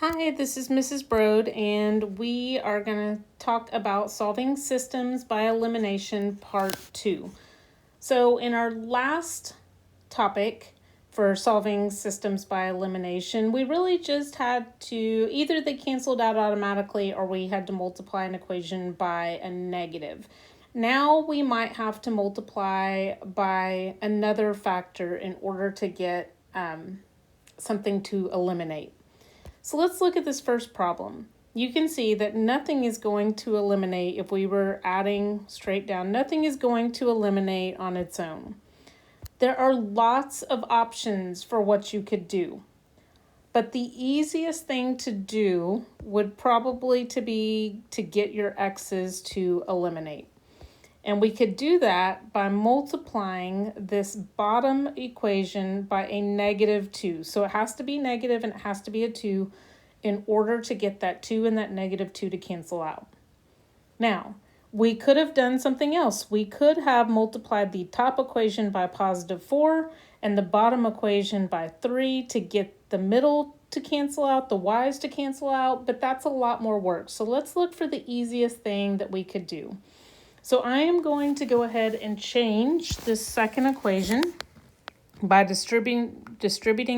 Hi, this is Mrs. Brode, and we are going to talk about solving systems by elimination part 2. So in our last topic for solving systems by elimination, we really just had to, either they canceled out automatically or we had to multiply an equation by a negative. Now we might have to multiply by another factor in order to get something to eliminate. So let's look at this first problem. You can see that nothing is going to eliminate if we were adding straight down. Nothing is going to eliminate on its own. There are lots of options for what you could do. But the easiest thing to do would probably be to get your x's to eliminate. And we could do that by multiplying this bottom equation by a negative 2. So it has to be negative and it has to be a 2 in order to get that 2 and that negative 2 to cancel out. Now, we could have done something else. We could have multiplied the top equation by positive 4 and the bottom equation by 3 to get the middle to cancel out, the y's to cancel out, but that's a lot more work. So let's look for the easiest thing that we could do. So I am going to go ahead and change this second equation by distributing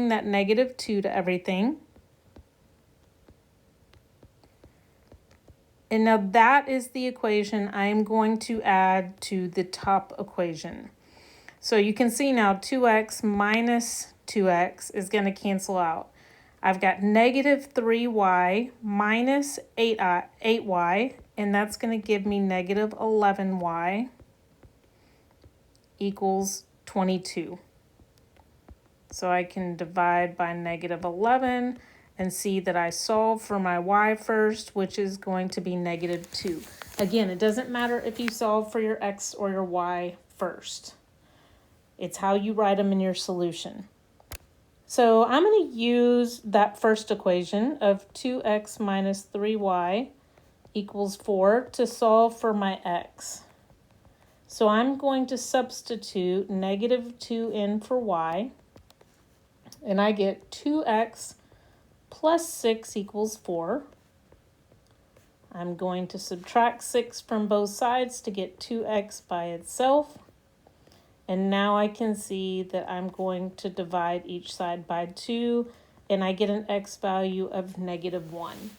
that negative 2 to everything. And now that is the equation I am going to add to the top equation. So you can see now 2x minus 2x is going to cancel out. I've got negative 3y minus 8y, and that's going to give me negative 11y equals 22. So I can divide by negative 11 and see that I solve for my y first, which is going to be negative 2. Again, it doesn't matter if you solve for your x or your y first. It's how you write them in your solution. So I'm going to use that first equation of 2x minus 3y equals 4 to solve for my x. So I'm going to substitute negative 2 in for y, and I get 2x plus 6 equals 4. I'm going to subtract 6 from both sides to get 2x by itself. And now I can see that I'm going to divide each side by 2, and I get an x value of negative 1.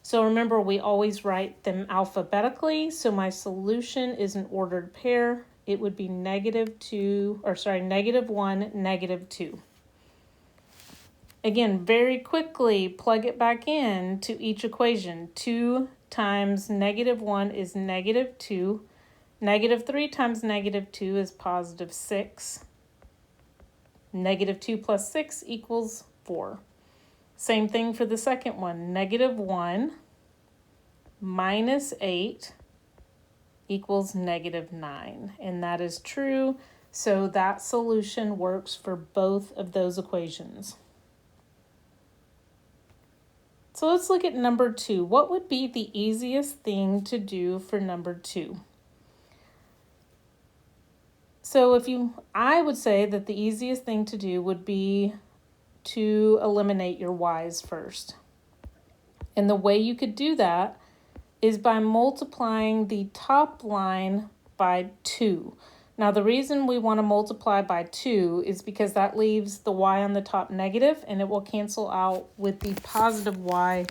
So remember, we always write them alphabetically, so my solution is an ordered pair. It would be negative 1, negative 2. Again, very quickly, plug it back in to each equation. 2 times negative 1 is negative 2. Negative 3 times negative 2 is positive 6. Negative 2 plus 6 equals 4. Same thing for the second one. Negative 1 minus 8 equals negative 9. And that is true. So that solution works for both of those equations. So let's look at number 2. What would be the easiest thing to do for number 2? So I would say that the easiest thing to do would be to eliminate your y's first. And the way you could do that is by multiplying the top line by 2. Now the reason we want to multiply by 2 is because that leaves the y on the top negative, and it will cancel out with the positive y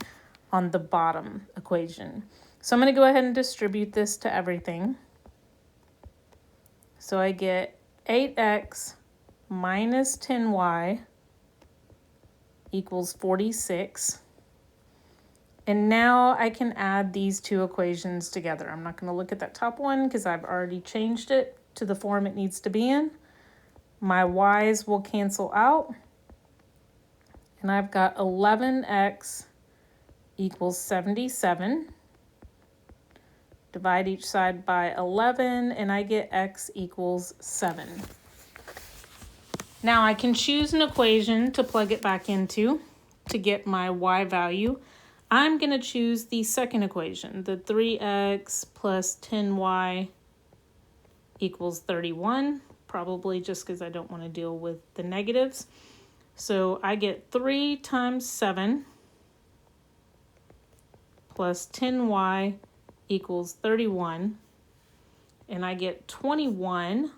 on the bottom equation. So I'm going to go ahead and distribute this to everything. So I get 8x minus 10y equals 46. And now I can add these two equations together. I'm not going to look at that top one because I've already changed it to the form it needs to be in. My y's will cancel out. And I've got 11x equals 77. Divide each side by 11, and I get x equals 7. Now I can choose an equation to plug it back into to get my y value. I'm going to choose the second equation, the 3x plus 10y equals 31, probably just because I don't want to deal with the negatives. So I get 3 times 7 plus 10y equals 31. And I get 21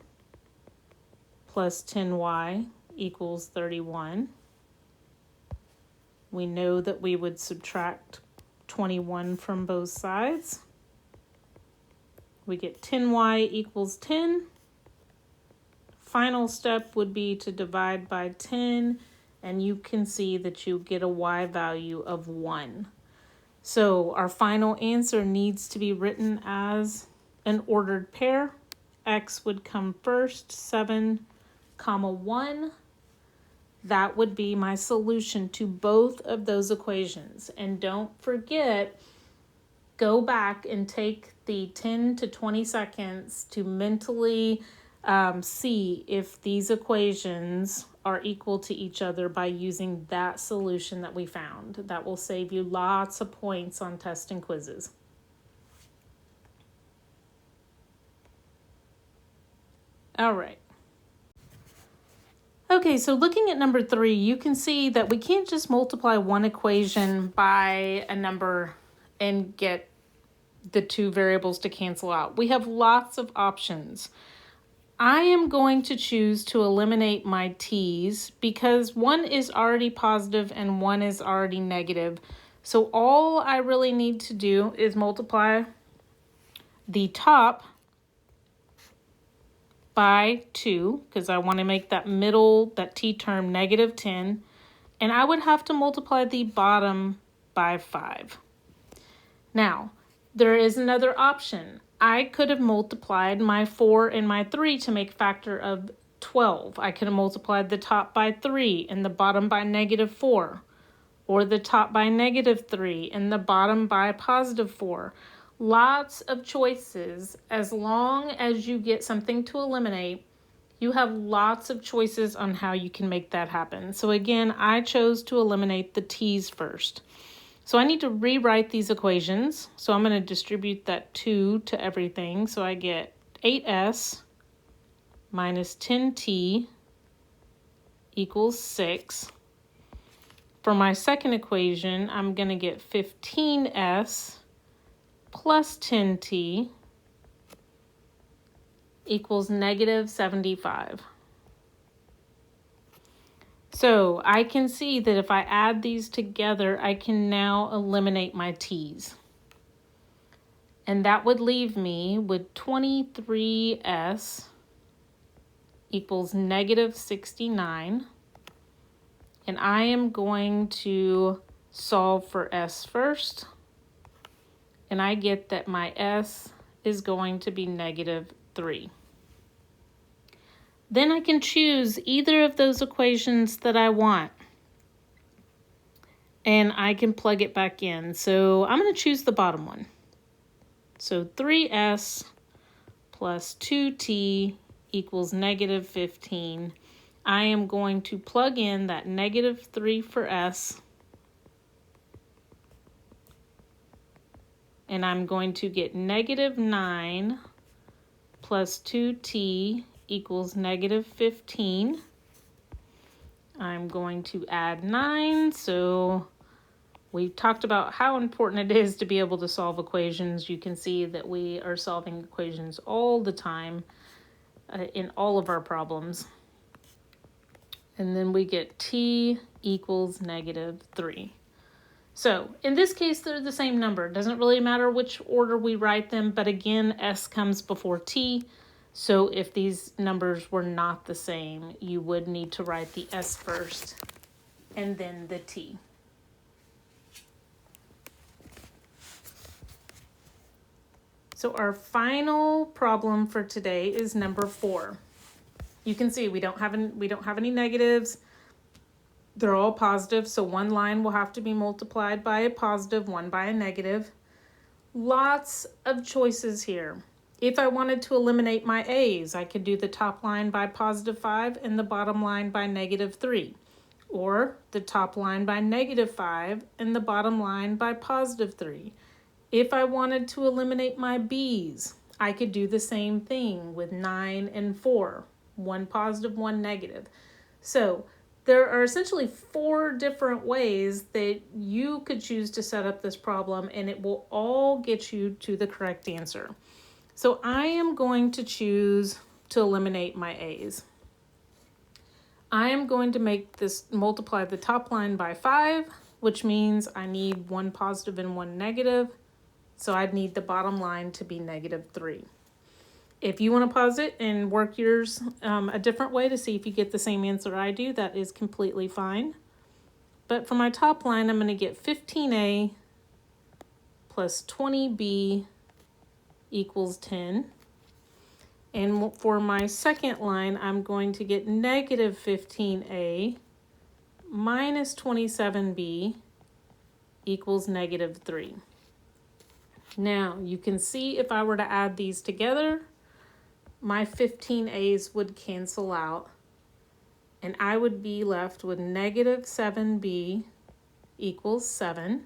plus 10y equals 31. We know that we would subtract 21 from both sides. We get 10y equals 10. Final step would be to divide by 10, and you can see that you get a y value of 1. So our final answer needs to be written as an ordered pair. X would come first, 7, 1. That would be my solution to both of those equations. And don't forget, go back and take the 10 to 20 seconds to mentally see if these equations are equal to each other by using that solution that we found. That will save you lots of points on tests and quizzes. All right. Okay, so looking at number 3, you can see that we can't just multiply one equation by a number and get the two variables to cancel out. We have lots of options. I am going to choose to eliminate my t's because one is already positive and one is already negative. So all I really need to do is multiply the top by 2, because I want to make that middle, that t term, negative 10. And I would have to multiply the bottom by 5. Now, there is another option. I could have multiplied my 4 and my 3 to make a factor of 12. I could have multiplied the top by 3 and the bottom by negative 4. Or the top by negative 3 and the bottom by positive 4. Lots of choices. As long as you get something to eliminate, you have lots of choices on how you can make that happen. So again, I chose to eliminate the t's first. So I need to rewrite these equations. So I'm going to distribute that 2 to everything. So I get 8s minus 10t equals 6. For my second equation, I'm going to get 15s plus 10t equals negative 75. So I can see that if I add these together, I can now eliminate my t's. And that would leave me with 23s equals negative 69. And I am going to solve for s first. And I get that my s is going to be negative 3. Then I can choose either of those equations that I want. And I can plug it back in. So I'm going to choose the bottom one. So 3s plus 2t equals negative 15. I am going to plug in that negative 3 for s. And I'm going to get negative 9 plus 2t equals negative 15. I'm going to add 9. So we've talked about how important it is to be able to solve equations. You can see that we are solving equations all the time in all of our problems. And then we get t equals negative 3. So in this case, they're the same number. It doesn't really matter which order we write them, but again, s comes before t. So if these numbers were not the same, you would need to write the s first and then the t. So our final problem for today is number 4. You can see we don't have any negatives. They're all positive, so one line will have to be multiplied by a positive, one by a negative. Lots of choices here. If I wanted to eliminate my a's, I could do the top line by positive 5 and the bottom line by negative 3. Or the top line by negative 5 and the bottom line by positive 3. If I wanted to eliminate my b's, I could do the same thing with 9 and 4. One positive, one negative. So there are essentially 4 different ways that you could choose to set up this problem, and it will all get you to the correct answer. So I am going to choose to eliminate my A's. I am going to make this multiply the top line by 5, which means I need 1 positive and 1 negative. So I'd need the bottom line to be -3. If you want to pause it and work yours a different way to see if you get the same answer I do, that is completely fine. But for my top line, I'm going to get 15A plus 20B equals 10. And for my second line, I'm going to get negative 15A minus 27B equals -3. Now, you can see if I were to add these together, my 15A's would cancel out, and I would be left with negative 7B equals 7.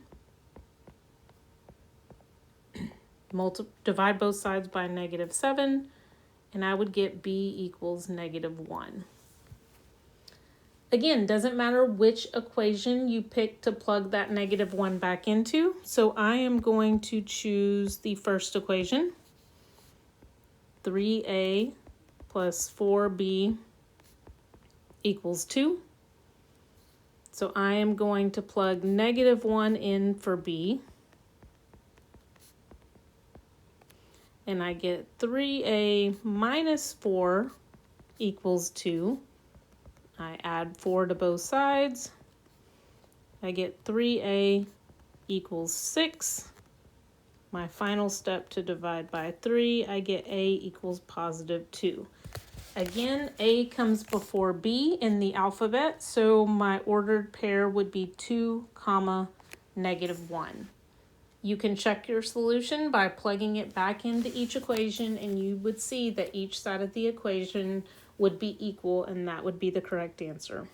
Divide both sides by -7, and I would get B equals -1. Again, doesn't matter which equation you pick to plug that -1 back into. So I am going to choose the first equation, 3A plus 4B equals 2. So I am going to plug -1 in for B. And I get 3A minus 4 equals 2. I add 4 to both sides. I get 3A equals 6. My final step to divide by 3, I get A equals +2. Again, A comes before B in the alphabet, so my ordered pair would be 2, -1. You can check your solution by plugging it back into each equation, and you would see that each side of the equation would be equal, and that would be the correct answer.